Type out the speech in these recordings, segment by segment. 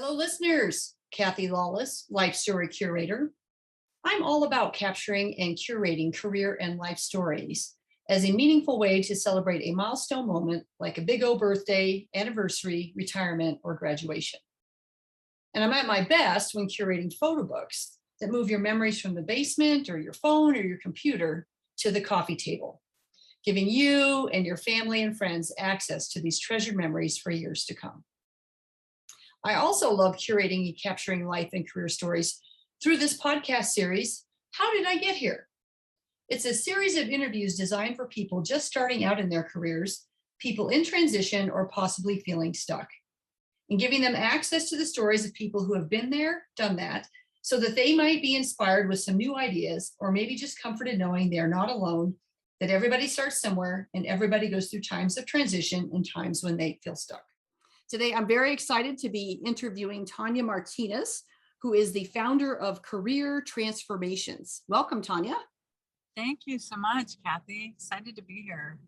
Hello, listeners. Kathy Lawless, Life Story Curator. I'm all about capturing and curating career and life stories as a meaningful way to celebrate a milestone moment like a big O birthday, anniversary, retirement, or graduation. And I'm at my best when curating photo books that move your memories from the basement or your phone or your computer to the coffee table, giving you and your family and friends access to these treasured memories for years to come. I also love curating and capturing life and career stories through this podcast series, How Did I Get Here? It's a series of interviews designed for people just starting out in their careers, people in transition, or possibly feeling stuck, and giving them access to the stories of people who have been there, done that, so that they might be inspired with some new ideas, or maybe just comforted knowing they're not alone, that everybody starts somewhere and everybody goes through times of transition and times when they feel stuck. Today, I'm very excited to be interviewing Tonia Martinez, who is the founder of Career Transformations. Welcome, Tonia. Thank you so much, Kathy. Excited to be here.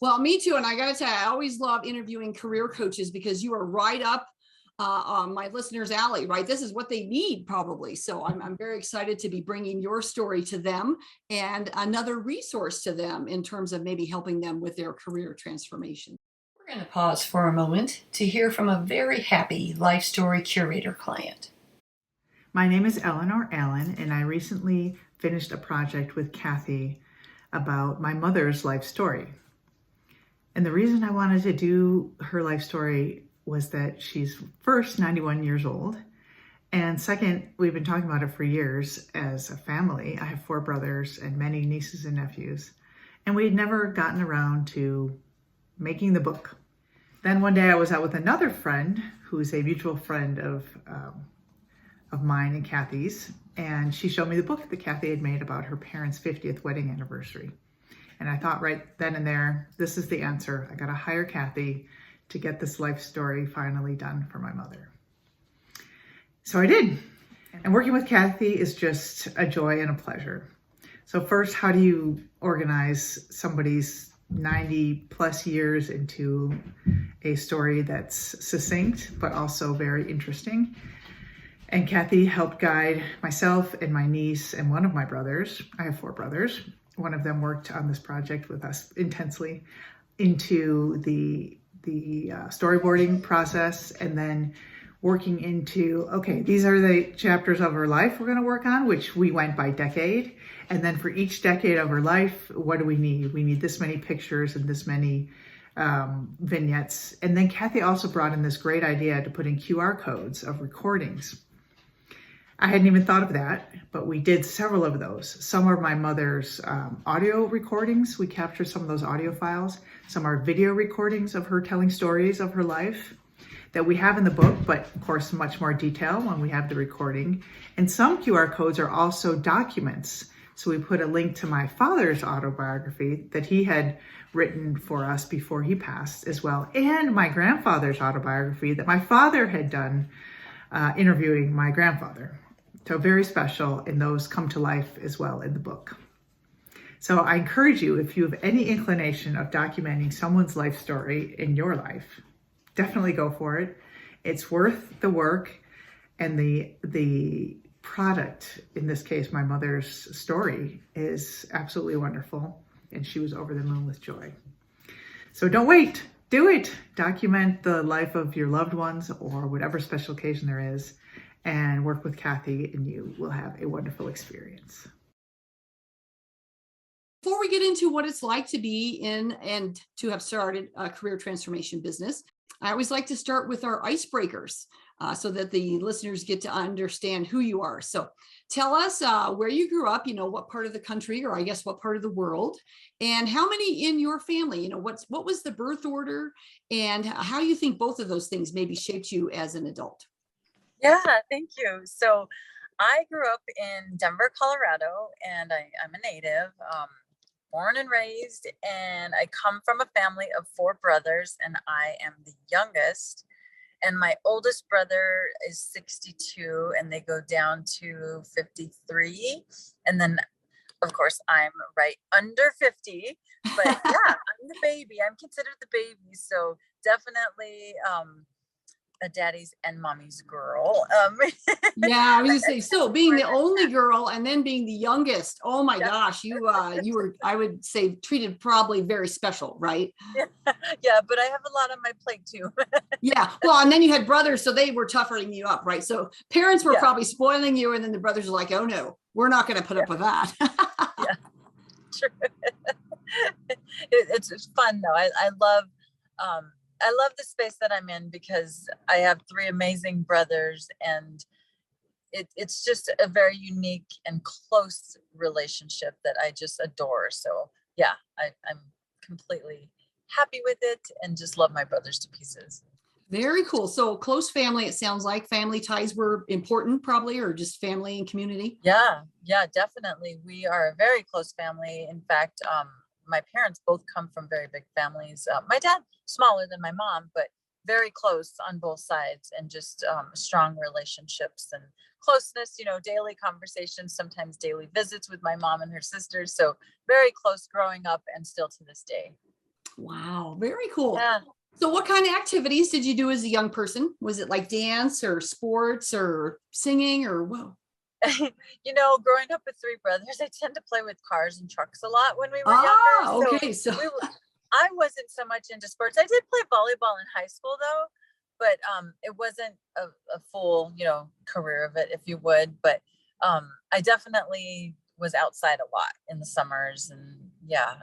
Well, me too. And I got to tell you, I always love interviewing career coaches because you are right up on my listeners' alley, right? This is what they need probably. So I'm very excited to be bringing your story to them and another resource to them in terms of maybe helping them with their career transformation. We're going to pause for a moment to hear from a very happy Life Story Curator client. My name is Eleanor Allen, and I recently finished a project with Kathy about my mother's life story. And the reason I wanted to do her life story was that she's first 91 years old. And second, we've been talking about it for years as a family. I have 4 brothers and many nieces and nephews. And we'd never gotten around to making the book. Then one day I was out with another friend who's a mutual friend of mine and Kathy's. And she showed me the book that Kathy had made about her parents' 50th wedding anniversary. And I thought right then and there, this is the answer. I got to hire Kathy to get this life story finally done for my mother. So I did. And working with Kathy is just a joy and a pleasure. So first, how do you organize somebody's 90 plus years into a story that's succinct, but also very interesting? And Kathy helped guide myself and my niece and one of my brothers. I have 4 brothers. One of them worked on this project with us intensely into the storyboarding process, and then working into, okay, these are the chapters of her life we're going to work on, which we went by decade. And then for each decade of her life, what do we need? We need this many pictures and this many vignettes. And then Kathy also brought in this great idea to put in QR codes of recordings. I hadn't even thought of that, but we did several of those. Some are my mother's audio recordings. We captured some of those audio files. Some are video recordings of her telling stories of her life that we have in the book, but of course, much more detail when we have the recording. And some QR codes are also documents. So we put a link to my father's autobiography that he had written for us before he passed as well, and my grandfather's autobiography that my father had done interviewing my grandfather. So very special, and those come to life as well in the book. So I encourage you, if you have any inclination of documenting someone's life story in your life, definitely go for it. It's worth the work, and the product, in this case, my mother's story, is absolutely wonderful, and she was over the moon with joy. So don't wait, do it. Document the life of your loved ones or whatever special occasion there is, and work with Kathy, and you will have a wonderful experience. Before we get into what it's like to be in and to have started a career transformation business, I always like to start with our icebreakers so that the listeners get to understand who you are. So tell us where you grew up, what part of the country, or I guess what part of the world, and how many in your family, what was the birth order, and how you think both of those things maybe shaped you as an adult. Yeah, thank you. So I grew up in Denver, Colorado, and I'm a native, born and raised, and I come from a family of 4 brothers, and I am the youngest. And my oldest brother is 62, and they go down to 53. And then, of course, I'm right under 50. But yeah, I'm the baby. I'm considered the baby. So definitely a daddy's and mommy's girl. Yeah, I was gonna say, so being the more than only girl and then being the youngest, oh my Yeah. gosh, you were, I would say, treated probably very special, right? Yeah, but I have a lot on my plate too. Yeah. Well, and then you had brothers, so they were toughening you up, right? So parents were Yeah. probably spoiling you, and then the brothers were like, oh no, we're not going to put up with that. Yeah, true. It's fun though. I love the space that I'm in because I have three amazing brothers, and it's just a very unique and close relationship that I just adore. So yeah, I'm completely happy with it and just love my brothers to pieces. Very cool. So close family, it sounds like family ties were important probably, or just family and community. Yeah, definitely. We are a very close family. In fact, my parents both come from very big families. My dad smaller than my mom, but very close on both sides, and just strong relationships and closeness, daily conversations, sometimes daily visits with my mom and her sisters. So very close growing up and still to this day. Wow, very cool. Yeah. So what kind of activities did you do as a young person? Was it like dance or sports or singing or whoa? Growing up with three brothers, I tend to play with cars and trucks a lot when we were younger. Okay. So I wasn't so much into sports. I did play volleyball in high school though, but it wasn't a full, career of it, if you would. But I definitely was outside a lot in the summers. And yeah,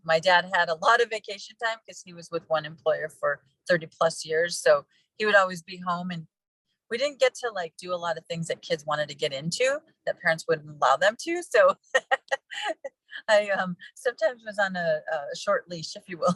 my dad had a lot of vacation time because he was with one employer for 30 plus years. So he would always be home, and we didn't get to like do a lot of things that kids wanted to get into that parents wouldn't allow them to. So I sometimes was on a short leash, if you will.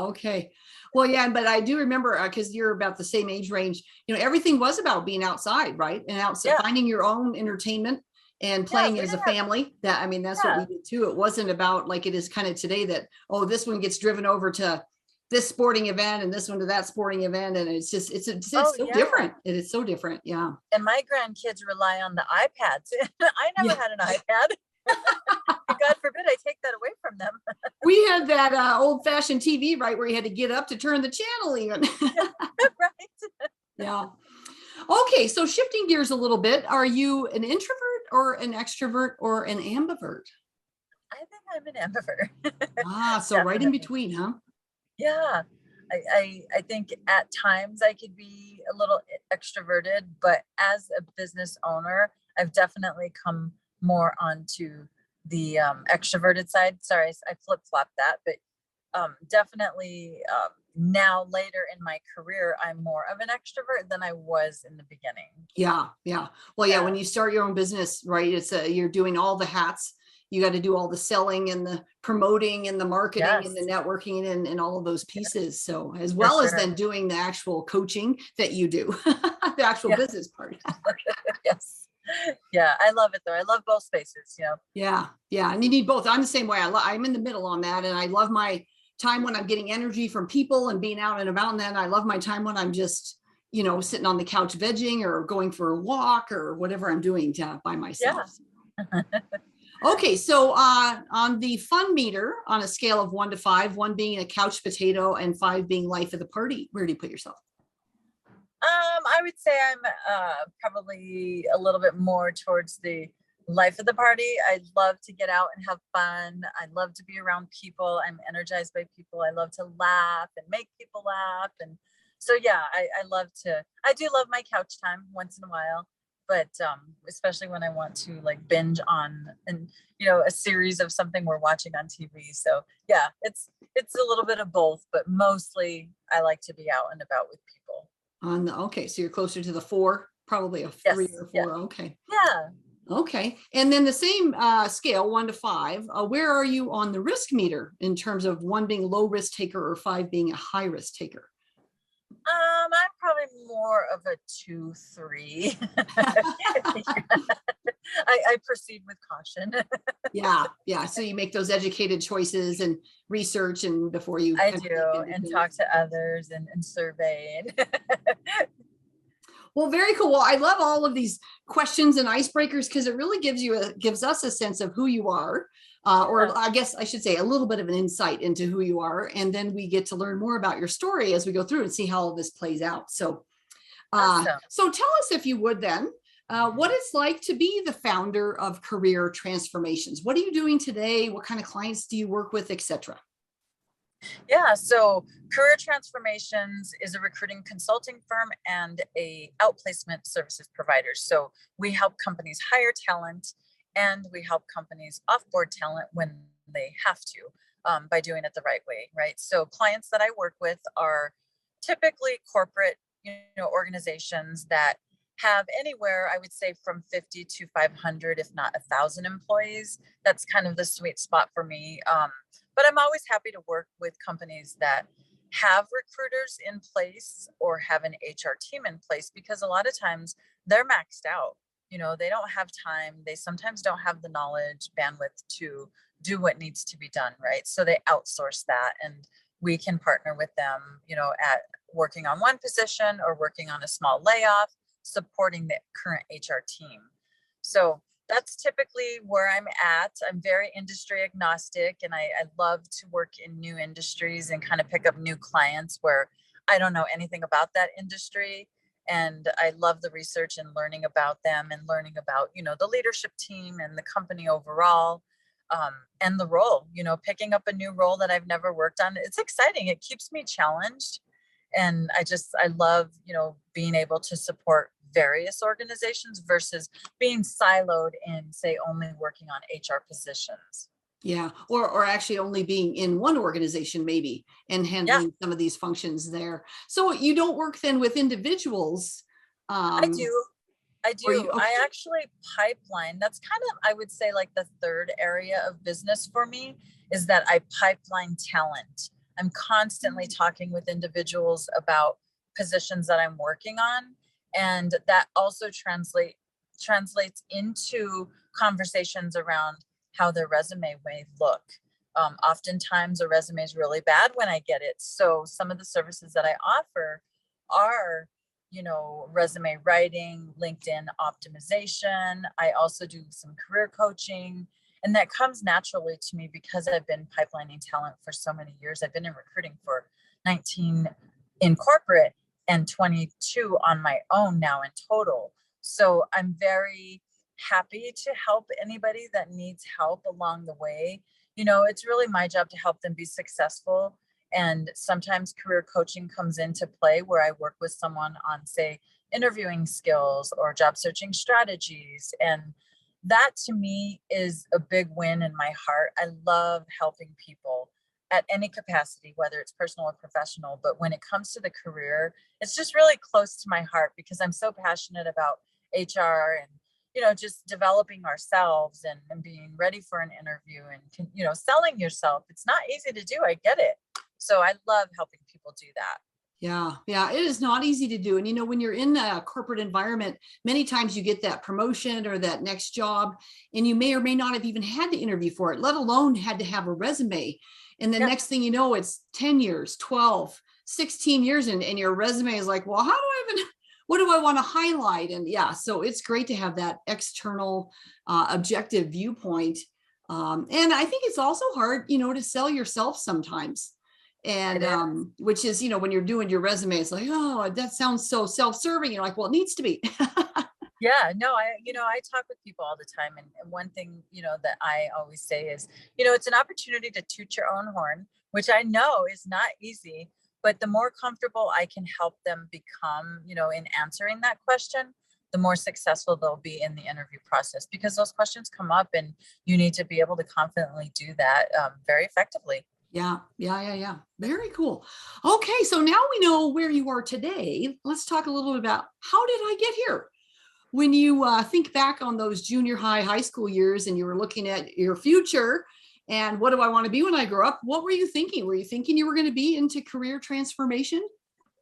Okay. Well, yeah, but I do remember because you're about the same age range, everything was about being outside, right? And outside, finding your own entertainment and playing as a family. That's what we did too. It wasn't about like it is kind of today that, oh, this one gets driven over to this sporting event and this one to that sporting event. And it's just, it's so different. It is so different. Yeah. And my grandkids rely on the iPads. I never had an iPad. God forbid I take that away from them. We had that old fashioned TV, right, where you had to get up to turn the channel even. Right. Yeah. Okay. So shifting gears a little bit, are you an introvert or an extrovert or an ambivert? I think I'm an ambivert. So right in between, huh? Yeah. I think at times I could be a little extroverted, but as a business owner, I've definitely come more onto the extroverted side. Sorry, I flip-flopped that, but definitely now later in my career, I'm more of an extrovert than I was in the beginning. Yeah. Well, yeah, when you start your own business, right, it's you're doing all the hats. You got to do all the selling and the promoting and the marketing and the networking and all of those pieces. So as well as then doing the actual coaching that you do, the actual business part. Yes. Yeah, I love it though. I love both spaces, Yeah. And you need both. I'm the same way. I'm in the middle on that. And I love my time when I'm getting energy from people and being out and about. And then I love my time when I'm just, sitting on the couch vegging or going for a walk or whatever I'm doing by myself. Yeah. Okay. So on the fun meter, on a scale of 1 to 5, 1 being a couch potato and 5 being life of the party, where do you put yourself? I would say I'm probably a little bit more towards the life of the party. I love to get out and have fun. I love to be around people. I'm energized by people. I love to laugh and make people laugh. And so, yeah, I do love my couch time once in a while, but especially when I want to like binge on a series of something we're watching on TV. So yeah, it's a little bit of both, but mostly I like to be out and about with people. Okay, so you're closer to the 4, probably a 3 or 4. Yeah. Okay. Yeah. Okay. And then the same scale, 1 to 5, where are you on the risk meter in terms of 1 being low risk taker or 5 being a high risk taker? I'm probably more of a 2, 3. I proceed with caution. Yeah. So you make those educated choices and research and before you. I do, and talk to others and survey. Well, very cool. Well, I love all of these questions and icebreakers because it really gives us a sense of who you are, or I guess I should say a little bit of an insight into who you are, and then we get to learn more about your story as we go through and see how all this plays out. So, Awesome. so tell us if you would then. What it's like to be the founder of Career Transformations. What are you doing today? What kind of clients do you work with, etc.? Yeah, so Career Transformations is a recruiting consulting firm and a outplacement services provider. So we help companies hire talent and we help companies offboard talent when they have to, by doing it the right way, right? So clients that I work with are typically corporate, organizations that have anywhere, I would say, from 50 to 500, if not 1,000 employees. That's kind of the sweet spot for me. But I'm always happy to work with companies that have recruiters in place or have an HR team in place, because a lot of times they're maxed out. They don't have time. They sometimes don't have the knowledge, bandwidth to do what needs to be done, right? So they outsource that, and we can partner with them, at working on one position or working on a small layoff, supporting the current HR team. So that's typically where I'm at. I'm very industry agnostic, and I love to work in new industries and kind of pick up new clients where I don't know anything about that industry. And I love the research and learning about them and learning about, the leadership team and the company overall, and the role, picking up a new role that I've never worked on. It's exciting. It keeps me challenged. And I love, being able to support various organizations versus being siloed in, say, only working on HR positions. Yeah, or actually only being in one organization maybe and handling some of these functions there. So you don't work then with individuals. I do. Okay. I actually pipeline. That's kind of, I would say, like the third area of business for me is that I pipeline talent. I'm constantly talking with individuals about positions that I'm working on. And that also translates into conversations around how their resume may look. Oftentimes a resume is really bad when I get it. So some of the services that I offer are, resume writing, LinkedIn optimization. I also do some career coaching, and that comes naturally to me because I've been pipelining talent for so many years. I've been in recruiting for 19 in corporate and 22 on my own now in total. So I'm very happy to help anybody that needs help along the way. It's really my job to help them be successful. And sometimes career coaching comes into play where I work with someone on, say, interviewing skills or job searching strategies. And that to me is a big win in my heart. I love helping people at any capacity, whether it's personal or professional. But when it comes to the career, it's just really close to my heart because I'm so passionate about HR and, just developing ourselves and being ready for an interview and, selling yourself. It's not easy to do. I get it. So I love helping people do that. Yeah, it is not easy to do. And when you're in a corporate environment, many times you get that promotion or that next job, and you may or may not have even had to interview for it, let alone had to have a resume. And the next thing you know, it's 10 years, 12, 16 years, and your resume is like, well, what do I want to highlight? And so it's great to have that external objective viewpoint. And I think it's also hard, to sell yourself sometimes. And which is, when you're doing your resume, it's like, oh, that sounds so self-serving. You're like, well, it needs to be. Yeah, no, I talk with people all the time. And one thing, that I always say is, it's an opportunity to toot your own horn, which I know is not easy, but the more comfortable I can help them become, in answering that question, the more successful they'll be in the interview process, because those questions come up and you need to be able to confidently do that very effectively. Yeah. Very cool. Okay, so now we know where you are today. Let's talk a little bit about how did I get here? When you think back on those junior high school years and you were looking at your future and what do I want to be when I grow up? What were you thinking? Were you thinking you were going to be into career transformation?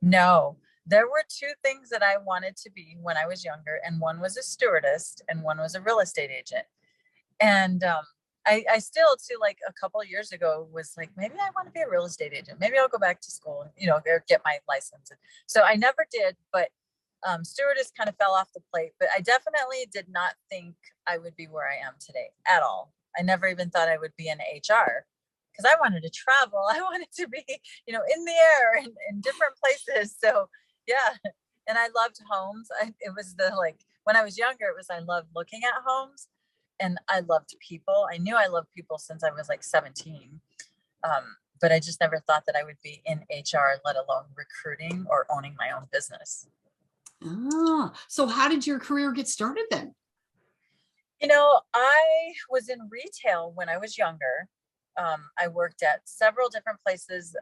No, there were two things that I wanted to be when I was younger, and one was a stewardess and one was a real estate agent. And I still, too, like a couple of years ago, was like, maybe I want to be a real estate agent. Maybe I'll go back to school and, get my license. So I never did, but Stewardess kind of fell off the plate, but I definitely did not think I would be where I am today at all. I never even thought I would be in HR because I wanted to travel. I wanted to be, in the air and in different places. So yeah. And I loved homes. It was when I was younger, I loved looking at homes, and I loved people. I knew I loved people since I was like 17. But I just never thought that I would be in HR, let alone recruiting or owning my own business. So how did your career get started then? I was in retail when I was younger. I worked at several different places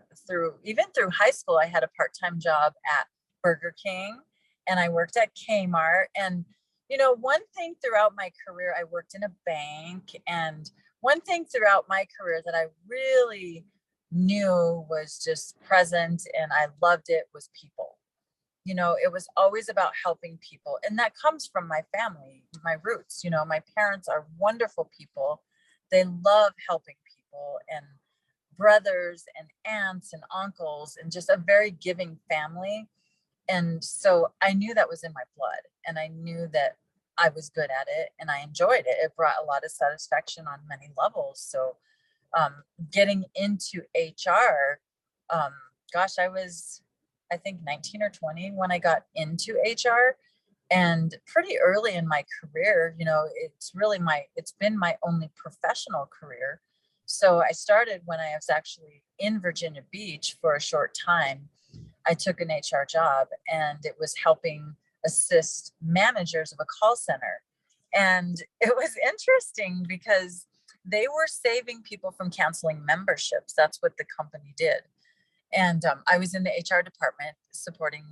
even through high school. I had a part-time job at Burger King, and I worked at Kmart. And, one thing throughout my career, I worked in a bank. And one thing throughout my career that I really knew was just present and I loved it was people. It was always about helping people. And that comes from my family, my roots. My parents are wonderful people. They love helping people, and brothers and aunts and uncles, and just a very giving family. And so I knew that was in my blood, and I knew that I was good at it and I enjoyed it. It brought a lot of satisfaction on many levels. So getting into HR, gosh, I was, I think 19 or 20 when I got into HR, and pretty early in my career, it's been my only professional career. So I started when I was actually in Virginia Beach for a short time. I took an HR job, and it was helping assist managers of a call center. And it was interesting because they were saving people from canceling memberships. That's what the company did. And I was in the HR department supporting,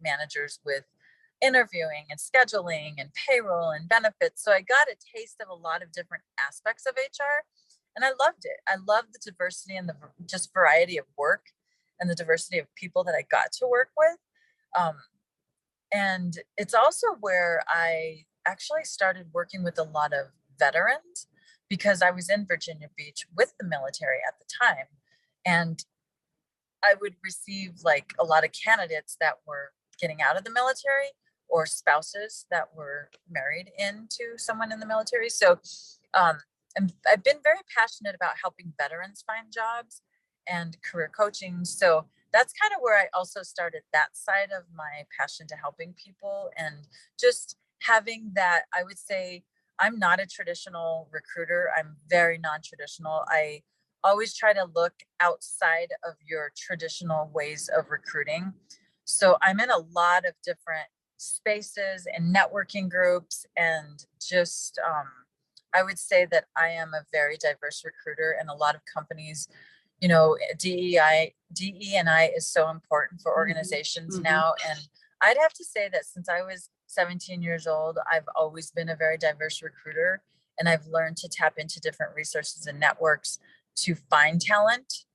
managers with interviewing and scheduling and payroll and benefits. So I got a taste of a lot of different aspects of HR, and I loved it. I loved the diversity and the just variety of work and the diversity of people that I got to work with. And it's also where I actually started working with a lot of veterans, because I was in Virginia Beach with the military at the time. And I would receive like a lot of candidates that were getting out of the military, or spouses that were married into someone in the military. So and I've been very passionate about helping veterans find jobs and career coaching. So that's kind of where I also started that side of my passion to helping people, and just having that. I would say I'm not a traditional recruiter. I'm very non-traditional. I always try to look outside of your traditional ways of recruiting. So I'm in a lot of different spaces and networking groups, and just I would say that I am a very diverse recruiter, and a lot of companies, DE&I is so important for organizations now. And I'd have to say that since I was 17 years old, I've always been a very diverse recruiter, and I've learned to tap into different resources and networks to find talent.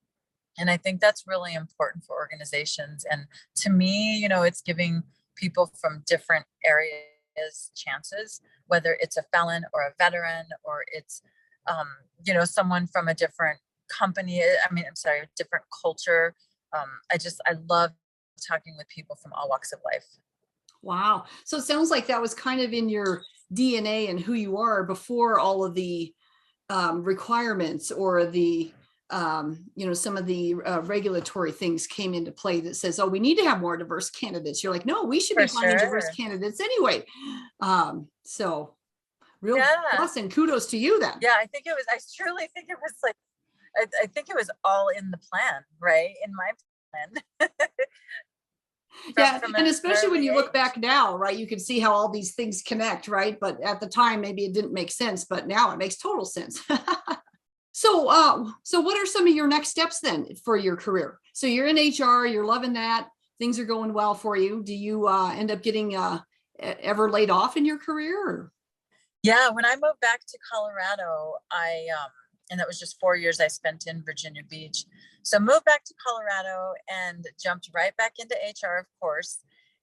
And I think that's really important for organizations. And to me, it's giving people from different areas chances, whether it's a felon or a veteran, or it's, someone from a different company. A different culture. I love talking with people from all walks of life. Wow. So it sounds like that was kind of in your DNA and who you are before all of the requirements or the some of the regulatory things came into play that says, oh, we need to have more diverse candidates. You're like, no, we should be finding diverse candidates anyway. So real plus and kudos to you then. Yeah, I truly think it was like, I think it was all in the plan, right? In my plan. And especially when you look back now, right, you can see how all these things connect, right? But at the time, maybe it didn't make sense, but now it makes total sense. So what are some of your next steps then for your career? So you're in HR, you're loving that, things are going well for you. Do you end up getting ever laid off in your career? Or? Yeah, when I moved back to Colorado, and that was just 4 years I spent in Virginia Beach. So moved back to Colorado and jumped right back into HR, of course.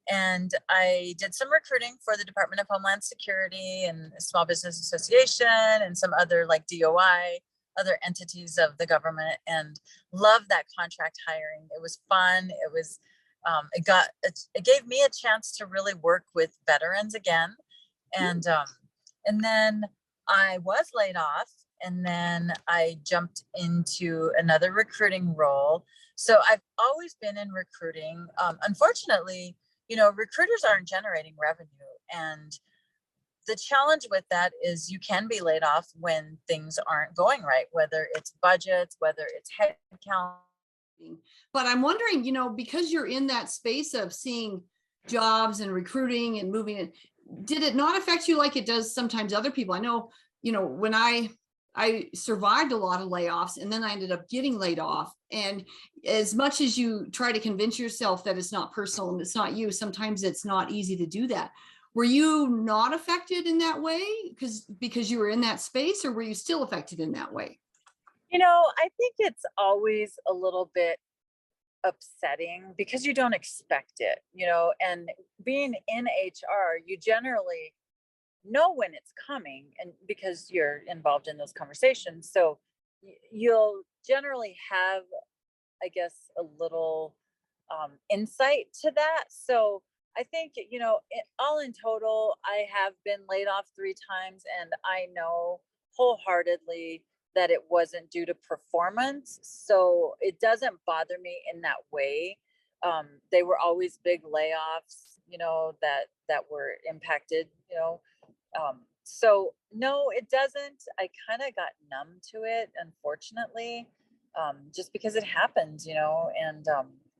And I did some recruiting for the Department of Homeland Security and Small Business Association and some other like DOI, other entities of the government, and loved that contract hiring. It was fun. It was it gave me a chance to really work with veterans again. And then I was laid off, and then I jumped into another recruiting role. So I've always been in recruiting. Unfortunately, recruiters aren't generating revenue. And the challenge with that is you can be laid off when things aren't going right, whether it's budgets, whether it's headcount. But I'm wondering, because you're in that space of seeing jobs and recruiting and moving in, did it not affect you like it does sometimes other people? I know, when I survived a lot of layoffs, and then I ended up getting laid off. And as much as you try to convince yourself that it's not personal and it's not you, sometimes it's not easy to do that. Were you not affected in that way because you were in that space, or were you still affected in that way? I think it's always a little bit upsetting because you don't expect it, and being in HR, you generally know when it's coming, and because you're involved in those conversations. So you'll generally have, I guess, a little insight to that. So I think, all in total, I have been laid off 3 times, and I know wholeheartedly that it wasn't due to performance. So it doesn't bother me in that way. They were always big layoffs, that were impacted, so no, it doesn't. I kind of got numb to it, unfortunately, just because it happens, and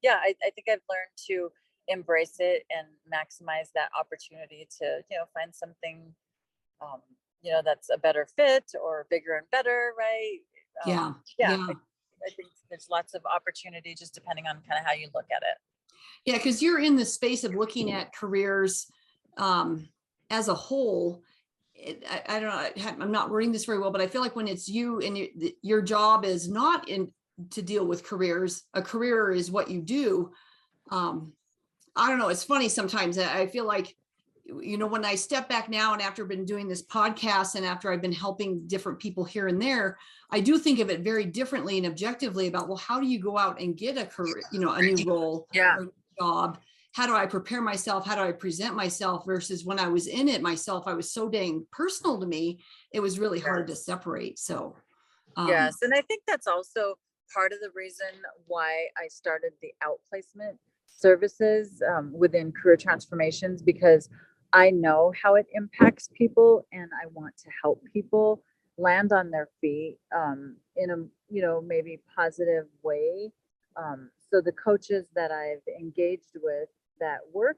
yeah, I think I've learned to embrace it and maximize that opportunity to, find something, that's a better fit or bigger and better, right? Yeah. Yeah, Yeah. I think there's lots of opportunity just depending on kind of how you look at it. Yeah. Because you're in the space of looking at careers as a whole. I don't know, I'm not wording this very well, but I feel like when it's you and your job is not to deal with careers, a career is what you do. I don't know. It's funny sometimes. I feel like, when I step back now and after I've been doing this podcast and after I've been helping different people here and there, I do think of it very differently and objectively about, well, how do you go out and get a career, a new role or job? How do I prepare myself? How do I present myself versus when I was in it myself, I was so dang personal to me. It was really hard to separate. So, yes. And I think that's also part of the reason why I started the outplacement services within career transformations, because I know how it impacts people, and I want to help people land on their feet in a, maybe positive way. So the coaches that I've engaged with that work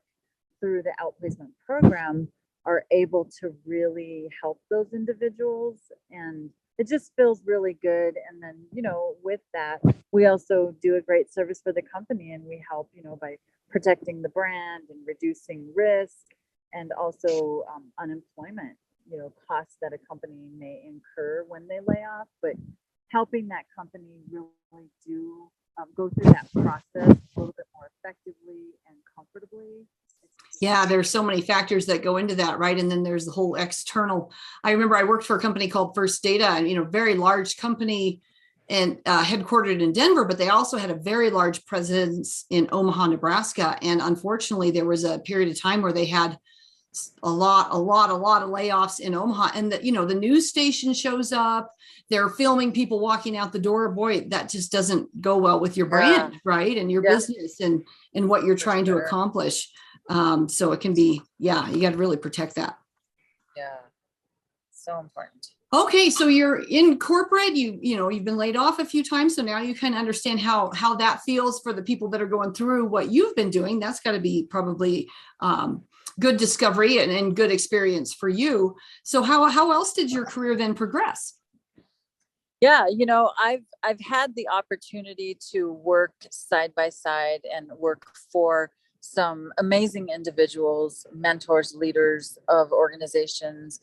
through the outplacement program are able to really help those individuals, and it just feels really good. And then, with that, we also do a great service for the company, and we help, by protecting the brand and reducing risk, and also unemployment, costs that a company may incur when they lay off, but helping that company really do go through that process a little bit more effectively and comfortably. Yeah, there's so many factors that go into that, right? And then there's the whole external. I remember I worked for a company called First Data, and very large company and headquartered in Denver, but they also had a very large presence in Omaha, Nebraska. And unfortunately, there was a period of time where they had a lot of layoffs in Omaha, and the news station shows up, they're filming people walking out the door. Boy, that just doesn't go well with your brand, right? And your business and what you're trying to accomplish. So it can be, you got to really protect that. Yeah. So important. Okay. So you're in corporate, you've been laid off a few times. So now you kind of understand how that feels for the people that are going through what you've been doing. That's got to be probably, good discovery and good experience for you. So how else did your career then progress? Yeah, I've had the opportunity to work side by side and work for some amazing individuals, mentors, leaders of organizations,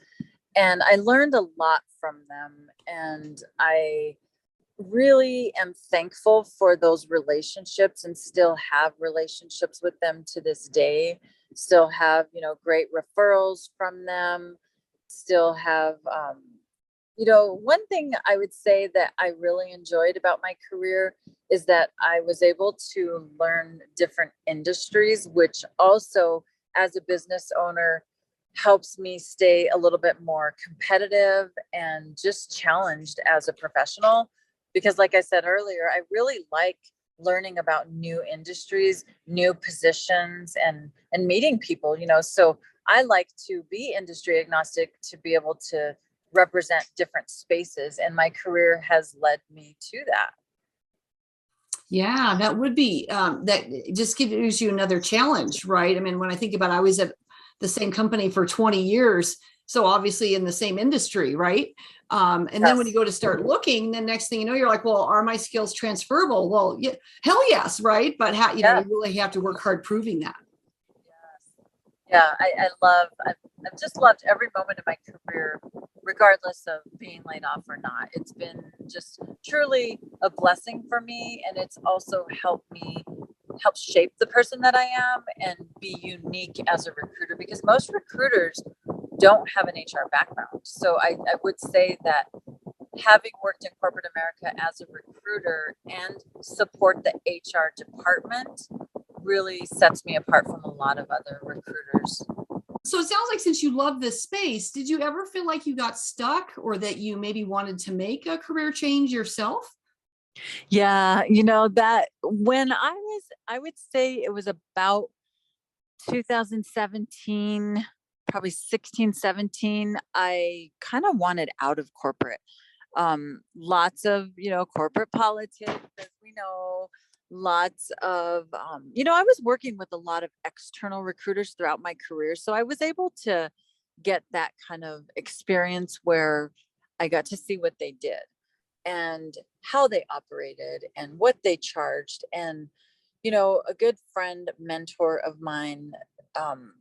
and I learned a lot from them. And I really am thankful for those relationships and still have relationships with them to this day. Still have, great referrals from them. Still have, One thing I would say that I really enjoyed about my career is that I was able to learn different industries, which also, as a business owner, helps me stay a little bit more competitive and just challenged as a professional. Because, like I said earlier, I really like learning about new industries, new positions, and meeting people. So I like to be industry agnostic to be able to represent different spaces, and my career has led me to that. Yeah, that would be that just gives you another challenge, right? I mean, when I think about it, I was at the same company for 20 years, so obviously in the same industry, right? And then when you Yes. go to start looking, then next thing you know, you're like, well, are my skills transferable? Well, yeah, hell yes, right? But Yeah. you really have to work hard proving that. Yes. Yeah. I've just loved every moment of my career, regardless of being laid off or not. It's been just truly a blessing for me. And it's also help shape the person that I am and be unique as a recruiter, because most recruiters don't have an HR background. So I would say that having worked in corporate America as a recruiter and support the HR department really sets me apart from a lot of other recruiters. So it sounds like since you love this space, did you ever feel like you got stuck or that you maybe wanted to make a career change yourself? Yeah, that when I would say it was about 2017, probably 16, 17, I kind of wanted out of corporate. Lots of, corporate politics, as we know, lots of, I was working with a lot of external recruiters throughout my career. So I was able to get that kind of experience where I got to see what they did and how they operated and what they charged. And, a good friend, mentor of mine, um,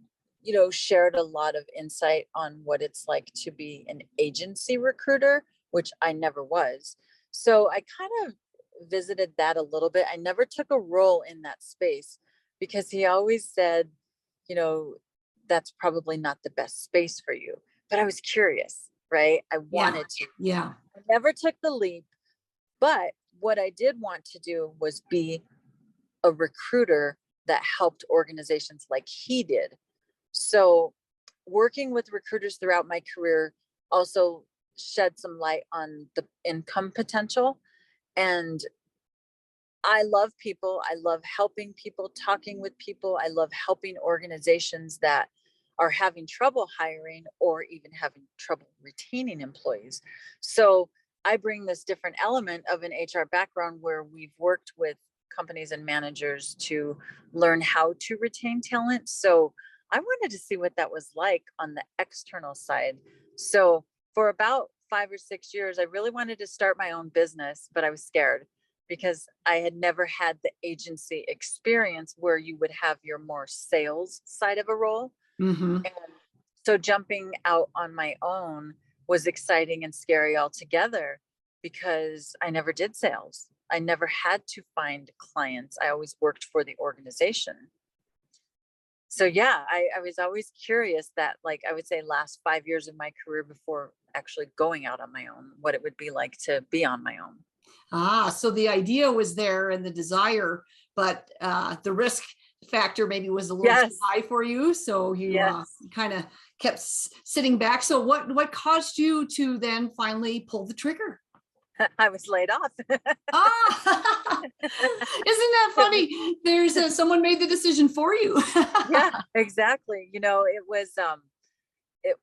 shared a lot of insight on what it's like to be an agency recruiter, which I never was. So I kind of visited that a little bit. I never took a role in that space because he always said, you know, that's probably not the best space for you. But I was curious, right? I Yeah. wanted to. Yeah. I never took the leap, but what I did want to do was be a recruiter that helped organizations like he did. So, working with recruiters throughout my career also shed some light on the income potential. And I love people. I love helping people, talking with people. I love helping organizations that are having trouble hiring or even having trouble retaining employees. So I bring this different element of an HR background where we've worked with companies and managers to learn how to retain talent. So I wanted to see what that was like on the external side. So for about 5 or 6 years, I really wanted to start my own business, but I was scared because I had never had the agency experience where you would have your more sales side of a role. Hmm. And so jumping out on my own was exciting and scary altogether because I never did sales. I never had to find clients. I always worked for the organization. So yeah, I was always curious that, like, I would say last 5 years of my career before actually going out on my own, what it would be like to be on my own. Ah, so the idea was there and the desire, but the risk factor maybe was a little too Yes. high for you. So you Yes. kind of kept sitting back. So what caused you to then finally pull the trigger? I was laid off. Ah, isn't that It was, funny? There's someone made the decision for you. yeah, exactly. It was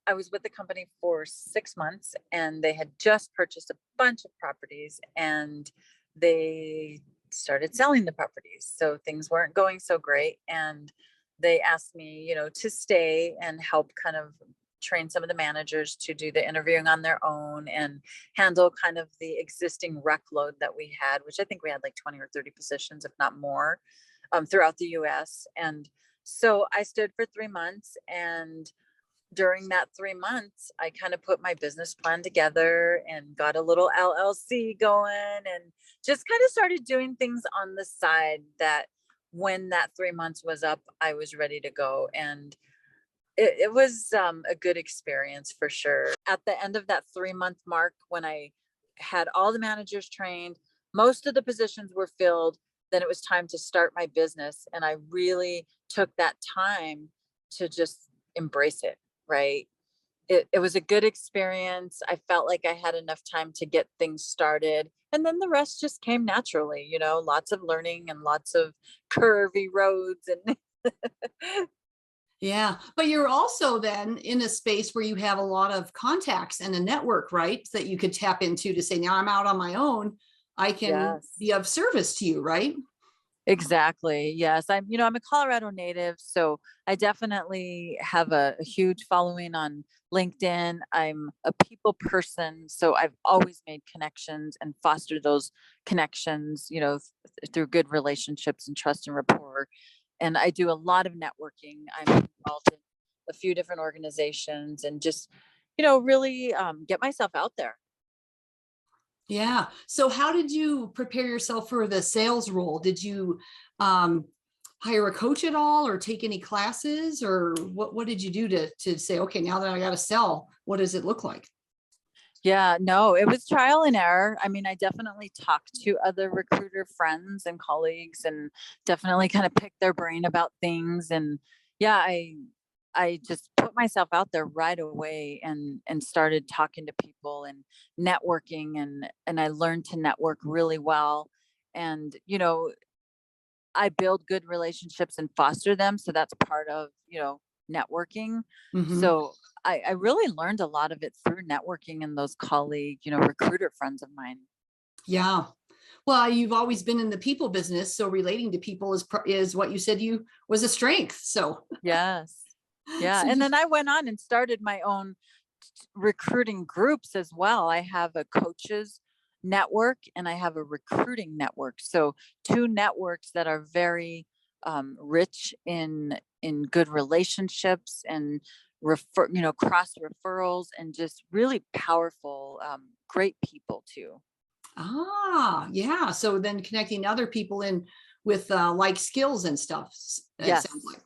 I was with the company for 6 months and they had just purchased a bunch of properties and they started selling the properties. So things weren't going so great. And they asked me, to stay and help kind of train some of the managers to do the interviewing on their own and handle kind of the existing rec load that we had, which I think we had like 20 or 30 positions, if not more, throughout the US. And so I stood for 3 months, and during that 3 months, I kind of put my business plan together and got a little LLC going and just kind of started doing things on the side that when that 3 months was up, I was ready to go. And it was a good experience for sure. At the end of that 3-month mark, when I had all the managers trained, most of the positions were filled, then it was time to start my business. And I really took that time to just embrace it, right? It was a good experience. I felt like I had enough time to get things started. And then the rest just came naturally, lots of learning and lots of curvy roads and Yeah. But you're also then in a space where you have a lot of contacts and a network, right? That you could tap into to say, now I'm out on my own. I can yes. be of service to you, right? Exactly. Yes. I'm a Colorado native, so I definitely have a huge following on LinkedIn. I'm a people person, so I've always made connections and fostered those connections, through good relationships and trust and rapport. And I do a lot of networking. I'm involved in a few different organizations and just, really get myself out there. Yeah. So how did you prepare yourself for the sales role? Did you um, hire a coach at all or take any classes, or what did you do to say, okay, now that I got to sell, what does it look like? Yeah, no, it was trial and error. I mean, I definitely talked to other recruiter friends and colleagues and definitely kind of picked their brain about things. And yeah, I just put myself out there right away and started talking to people and networking and I learned to network really well. And I build good relationships and foster them. So that's part of, networking. Hmm. So I really learned a lot of it through networking and those colleague, recruiter friends of mine. Yeah. Well, you've always been in the people business, so relating to people is what you said you was a strength. So, Yes. Yeah. so And you, then I went on and started my own recruiting groups as well. I have a coaches network and I have a recruiting network. So two networks that are very rich in good relationships and cross referrals and just really powerful, great people too. yeah. So then connecting other people in with like skills and stuff, it sounds Yes. like.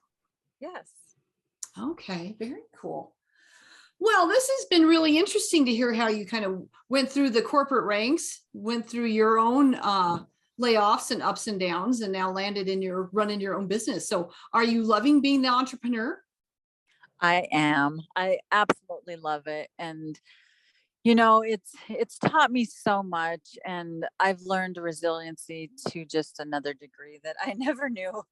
Yes. Okay, very cool. Well, this has been really interesting to hear how you kind of went through the corporate ranks, went through your own layoffs and ups and downs, and now landed in your running your own business. So, are you loving being the entrepreneur? I am. I absolutely love it. And it's taught me so much and I've learned resiliency to just another degree that I never knew,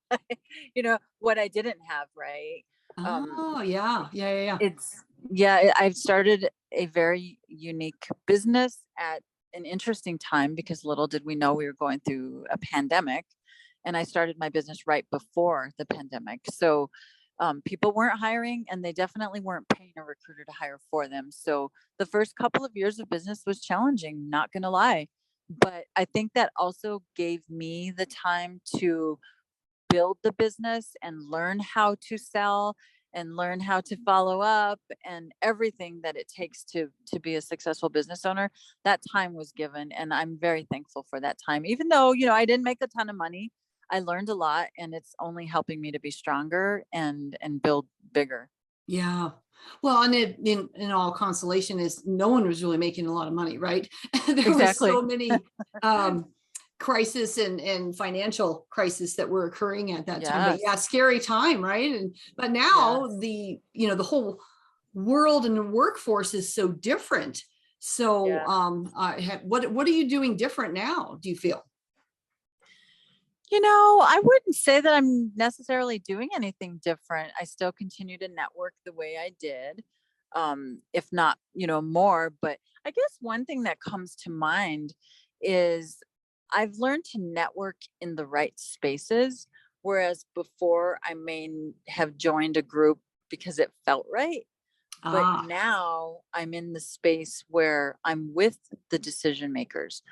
what I didn't have, right? Um, Oh, yeah, yeah, yeah, yeah. it's yeah, I've started a very unique business at an interesting time because little did we know we were going through a pandemic. And I started my business right before the pandemic. So people weren't hiring and they definitely weren't paying a recruiter to hire for them. So the first couple of years of business was challenging, not going to lie. But I think that also gave me the time to build the business and learn how to sell and learn how to follow up and everything that it takes to be a successful business owner. That time was given and I'm very thankful for that time. Even though, I didn't make a ton of money, I learned a lot and it's only helping me to be stronger and build bigger. Yeah. Well, and in all consolation is no one was really making a lot of money, right? There was Exactly. so many um, crisis and financial crisis that were occurring at that time. But yeah, Yes. scary time, right? And but now Yes. the whole world and the workforce is so different. So, Yeah. what are you doing different now? Do you feel? I wouldn't say that I'm necessarily doing anything different. I still continue to network the way I did, if not, more. But I guess one thing that comes to mind is I've learned to network in the right spaces, whereas before I have joined a group because it felt right. But Ah, now I'm in the space where I'm with the decision makers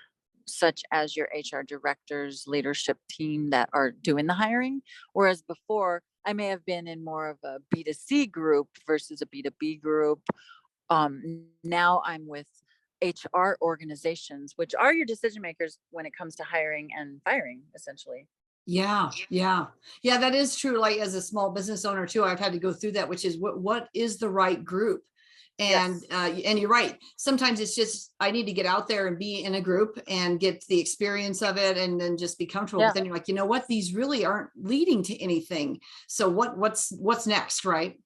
such as your HR directors, leadership team that are doing the hiring. Whereas before, I may have been in more of a B2C group versus a B2B group. Now I'm with HR organizations, which are your decision makers when it comes to hiring and firing, essentially. Yeah, yeah, yeah. That is true. Like as a small business owner too, I've had to go through that, which is what is the right group, Yes. and you're right. Sometimes it's just I need to get out there and be in a group and get the experience of it, and then just be comfortable. But Yeah, then you're like, you know what? These really aren't leading to anything. So what's next, right?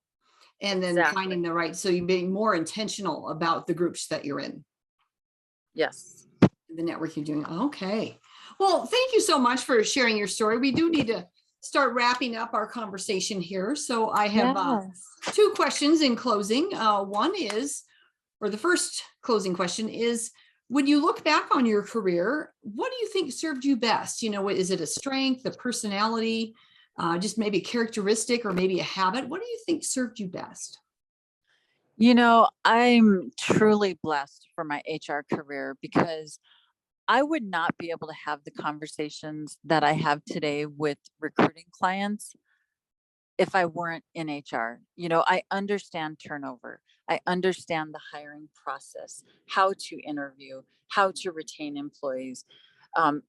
And then exactly. finding the right. So you're being more intentional about the groups that you're in, Yes. the network you're doing. Okay. Well, thank you so much for sharing your story. We do need to start wrapping up our conversation here. So I have Yes. two questions in closing. One is, or the first closing question is, when you look back on your career, what do you think served you best? You know, is it a strength, a personality, just maybe a characteristic or maybe a habit? What do you think served you best? You know, I'm truly blessed for my HR career because I would not be able to have the conversations that I have today with recruiting clients if I weren't in HR. You know, I understand turnover. I understand the hiring process, how to interview, how to retain employees,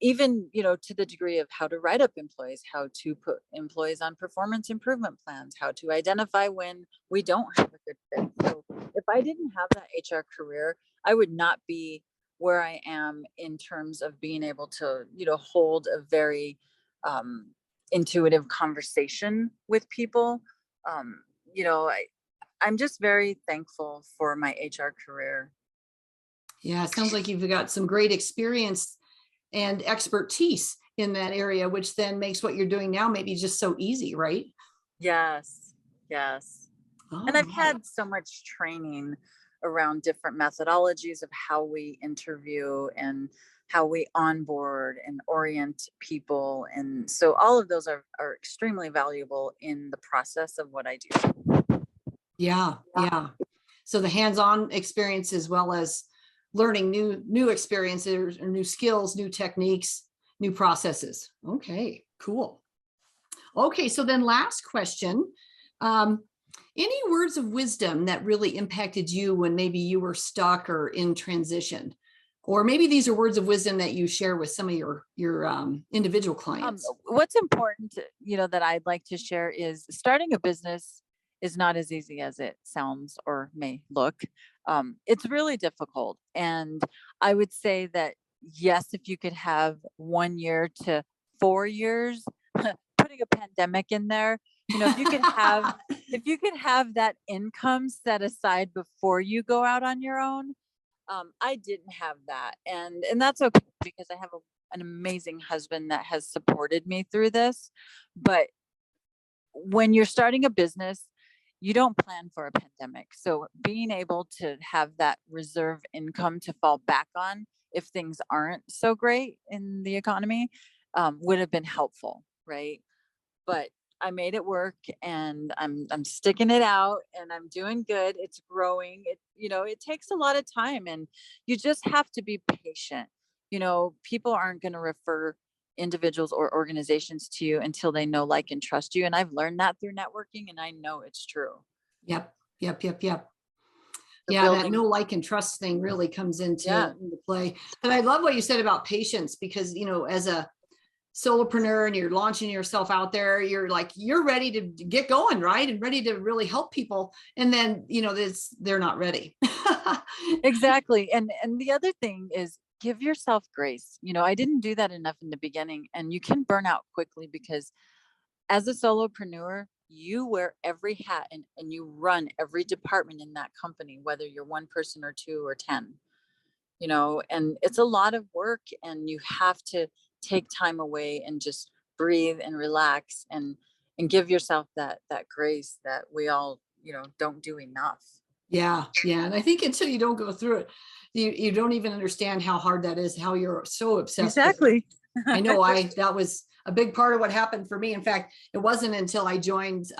even, you know, to the degree of how to write up employees, how to put employees on performance improvement plans, how to identify when we don't have a good fit. So if I didn't have that HR career, I would not be where I am in terms of being able to, you know, hold a very um, intuitive conversation with people. Um, you know, I'm just very thankful for my HR career. Yeah, it sounds like you've got some great experience and expertise in that area, which then makes what you're doing now maybe just so easy, right? Yes, yes. And All I've right. had so much training around different methodologies of how we interview and how we onboard and orient people. And so all of those are extremely valuable in the process of what I do. Yeah, yeah. So the hands-on experience as well as learning new experiences or new skills, new techniques, new processes. Okay, cool. Okay, so then last question. Um, any words of wisdom that really impacted you when maybe you were stuck or in transition? Or maybe these are words of wisdom that you share with some of your individual clients. What's important, you know, that I'd like to share is starting a business is not as easy as it sounds or may look. It's really difficult. And I would say that, yes, if you could have 1 year to 4 years, putting a pandemic in there, you know, if you could have that income set aside before you go out on your own. I didn't have that, and that's okay because I have an amazing husband that has supported me through this. But when you're starting a business, you don't plan for a pandemic. So being able to have that reserve income to fall back on if things aren't so great in the economy would have been helpful, right? But I made it work and I'm sticking it out and I'm doing good. It's growing. It, you know, it takes a lot of time and you just have to be patient. You know, people aren't going to refer individuals or organizations to you until they know, like, and trust you. And I've learned that through networking and I know it's true. Yep, yep, yep, yep. So Yeah, that building, no like and trust thing really comes yeah, into play. But I love what you said about patience because, you know, as a solopreneur and you're launching yourself out there, you're like, you're ready to get going, right? And ready to really help people. And then, you know, they're not ready. exactly. And the other thing is give yourself grace. You know, I didn't do that enough in the beginning and you can burn out quickly because as a solopreneur, you wear every hat and you run every department in that company, whether you're one person or two or 10, you know, and it's a lot of work and you have to take time away and just breathe and relax and give yourself that grace that we all, you know, don't do enough. Yeah, yeah. And I think until you don't go through it, you don't even understand how hard that is, how you're so obsessed with it. Exactly. I know that was a big part of what happened for me. In fact, it wasn't until I joined,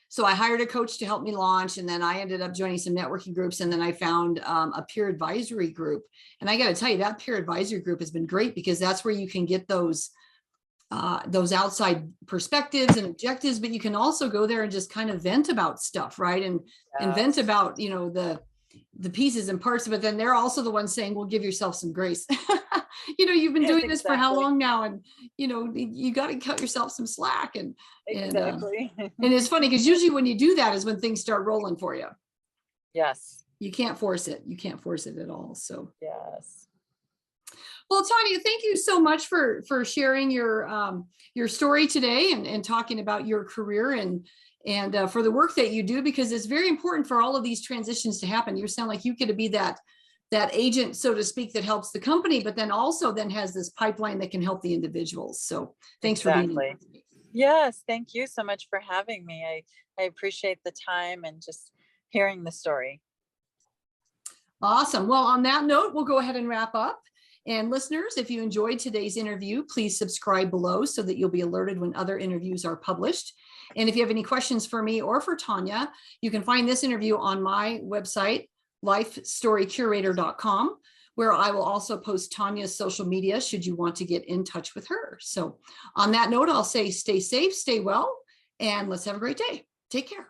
so I hired a coach to help me launch, and then I ended up joining some networking groups, and then I found a peer advisory group. And I got to tell you, that peer advisory group has been great because that's where you can get those outside perspectives and objectives, but you can also go there and just kind of vent about stuff, right? And vent Yes. about, you know, the pieces and parts of it. Then they're also the ones saying, well, give yourself some grace. you've been Yes, doing this for how exactly. long now? And, you got to cut yourself some slack. And Exactly. it's funny because usually when you do that is when things start rolling for you. Yes. You can't force it. You can't force it at all. So, Yes. well, Tonia, thank you so much for sharing your story today and talking about your career and for the work that you do, because it's very important for all of these transitions to happen. You sound like you get to be that agent, so to speak, that helps the company, but then also then has this pipeline that can help the individuals. So thanks for being Exactly. here. Yes. Thank you so much for having me. I appreciate the time and just hearing the story. Awesome. Well, on that note, we'll go ahead and wrap up. And listeners, if you enjoyed today's interview, please subscribe below so that you'll be alerted when other interviews are published. And if you have any questions for me or for Tonia, you can find this interview on my website, lifestorycurator.com, where I will also post Tonia's social media should you want to get in touch with her. So on that note, I'll say stay safe, stay well, and let's have a great day. Take care.